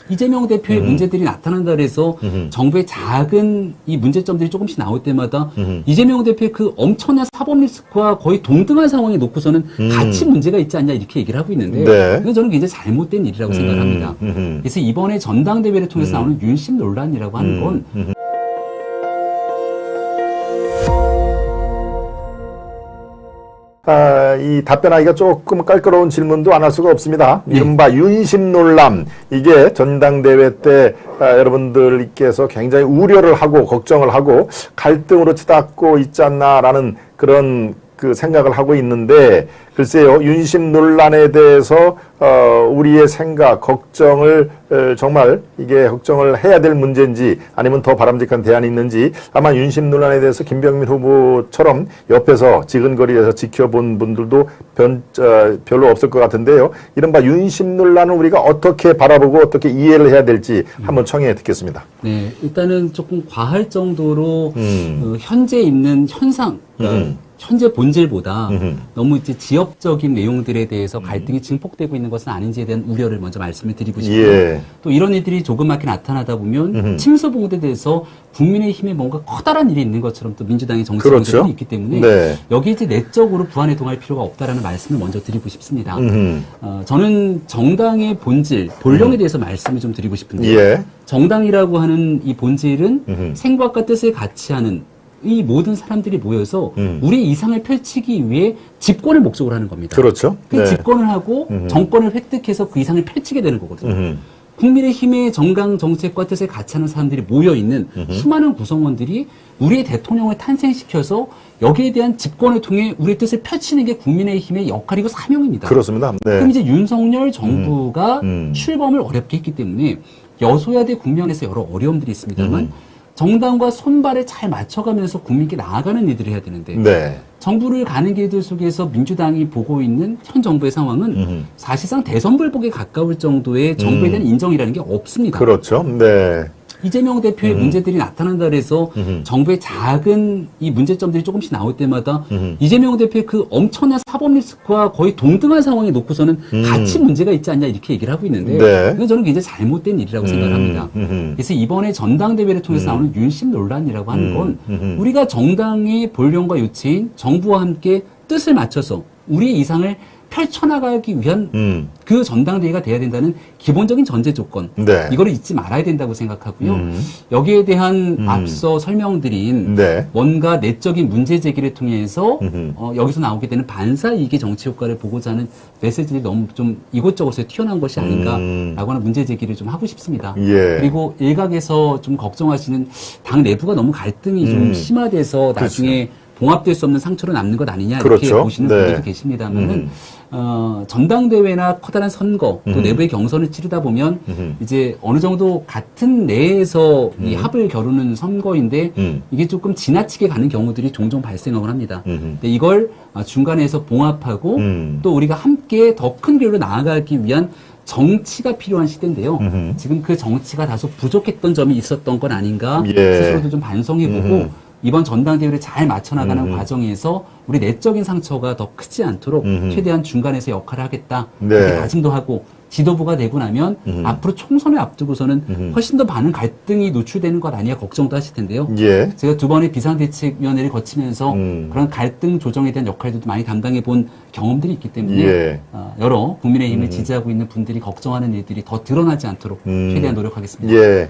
이재명 대표의 문제들이 나타난다 그래서 정부의 작은 이 문제점들이 조금씩 나올 때마다 이재명 대표의 그 엄청난 사법 리스크와 거의 동등한 상황에 놓고서는 같이 문제가 있지 않냐 이렇게 얘기를 하고 있는데 네. 이건 저는 굉장히 잘못된 일이라고 생각을 합니다. 그래서 이번에 전당대회를 통해서 나오는 윤심 논란이라고 하는 건 이 답변하기가 조금 깔끔한 질문도 안 할 수가 없습니다. 이른바 윤심 논란, 이게 전당대회 때 여러분들께서 굉장히 우려를 하고 걱정을 하고 갈등으로 치닫고 있지 않나라는 그런 그 생각을 하고 있는데, 글쎄요, 윤심 논란에 대해서 우리의 생각, 걱정을 정말 이게 걱정을 해야 될 문제인지 아니면 더 바람직한 대안이 있는지, 아마 윤심 논란에 대해서 김병민 후보처럼 옆에서 지근거리에서 지켜본 분들도 별로 없을 것 같은데요. 이른바 윤심 논란을 우리가 어떻게 바라보고 어떻게 이해를 해야 될지 한번 청해 듣겠습니다. 네, 일단은 조금 과할 정도로 현재 있는 현상, 현재 본질보다 너무 이제 지역적인 내용들에 대해서 갈등이 증폭되고 있는 것은 아닌지에 대한 우려를 먼저 말씀을 드리고 싶고요. 예. 또 이런 일들이 조그맣게 나타나다 보면 침소봉대에 대해서 국민의힘에 뭔가 커다란 일이 있는 것처럼 또 민주당의 정치 그렇죠. 문제들이 있기 때문에 네. 여기 이제 내적으로 부안해동할 필요가 없다라는 말씀을 먼저 드리고 싶습니다. 저는 정당의 본질, 본령에 대해서 말씀을 좀 드리고 싶은데요. 예. 정당이라고 하는 이 본질은 생각과 뜻을 같이 하는 이 모든 사람들이 모여서 우리의 이상을 펼치기 위해 집권을 목적으로 하는 겁니다. 그렇죠. 그 네. 집권을 하고 정권을 획득해서 그 이상을 펼치게 되는 거거든요. 국민의힘의 정강 정책과 뜻을 같이 하는 사람들이 모여있는 수많은 구성원들이 우리의 대통령을 탄생시켜서 여기에 대한 집권을 통해 우리의 뜻을 펼치는 게 국민의힘의 역할이고 사명입니다. 그렇습니다. 네. 그럼 이제 윤석열 정부가 출범을 어렵게 했기 때문에 여소야대 국면에서 여러 어려움들이 있습니다만 정당과 손발을 잘 맞춰가면서 국민께 나아가는 일들을 해야 되는데 네. 정부를 가는 길들 속에서 민주당이 보고 있는 현 정부의 상황은 사실상 대선 불복에 가까울 정도의 정부에 대한 인정이라는 게 없습니다. 그렇죠. 네. 이재명 대표의 문제들이 나타난다 그래서 정부의 작은 이 문제점들이 조금씩 나올 때마다 이재명 대표의 그 엄청난 사법 리스크와 거의 동등한 상황에 놓고서는 같이 문제가 있지 않냐 이렇게 얘기를 하고 있는데 네. 이건 저는 굉장히 잘못된 일이라고 생각을 합니다. 그래서 이번에 전당대회를 통해서 나오는 윤심 논란이라고 하는 건 우리가 정당의 본령과 요체인 정부와 함께 뜻을 맞춰서 우리의 이상을 펼쳐나가기 위한 그 전당대회가 돼야 된다는 기본적인 전제 조건, 네. 이거를 잊지 말아야 된다고 생각하고요. 여기에 대한 앞서 설명드린 네. 뭔가 내적인 문제 제기를 통해서 여기서 나오게 되는 반사이익의 정치 효과를 보고자 하는 메시지들이 너무 좀 이곳저곳에 튀어나온 것이 아닌가라고 하는 문제 제기를 좀 하고 싶습니다. 예. 그리고 일각에서 좀 걱정하시는 당 내부가 너무 갈등이 좀 심화돼서 나중에 봉합될 수 없는 상처로 남는 것 아니냐 이렇게 그렇죠. 보시는 네. 분들도 계십니다만은 전당대회나 커다란 선거 또 내부의 경선을 치르다 보면 이제 어느 정도 같은 내에서 이 합을 겨루는 선거인데 이게 조금 지나치게 가는 경우들이 종종 발생을 합니다. 근데 이걸 중간에서 봉합하고 또 우리가 함께 더 큰 길로 나아가기 위한 정치가 필요한 시대인데요. 지금 그 정치가 다소 부족했던 점이 있었던 건 아닌가 예. 스스로도 좀 반성해보고 이번 전당대회를 잘 맞춰나가는 과정에서 우리 내적인 상처가 더 크지 않도록 최대한 중간에서 역할을 하겠다. 네. 이렇게 다짐도 하고 지도부가 되고 나면 앞으로 총선을 앞두고서는 훨씬 더 많은 갈등이 노출되는 것 아니냐 걱정도 하실 텐데요. 예. 제가 두 번의 비상대책위원회를 거치면서 그런 갈등 조정에 대한 역할들도 많이 담당해 본 경험들이 있기 때문에 예. 여러 국민의힘을 지지하고 있는 분들이 걱정하는 일들이 더 드러나지 않도록 최대한 노력하겠습니다. 예.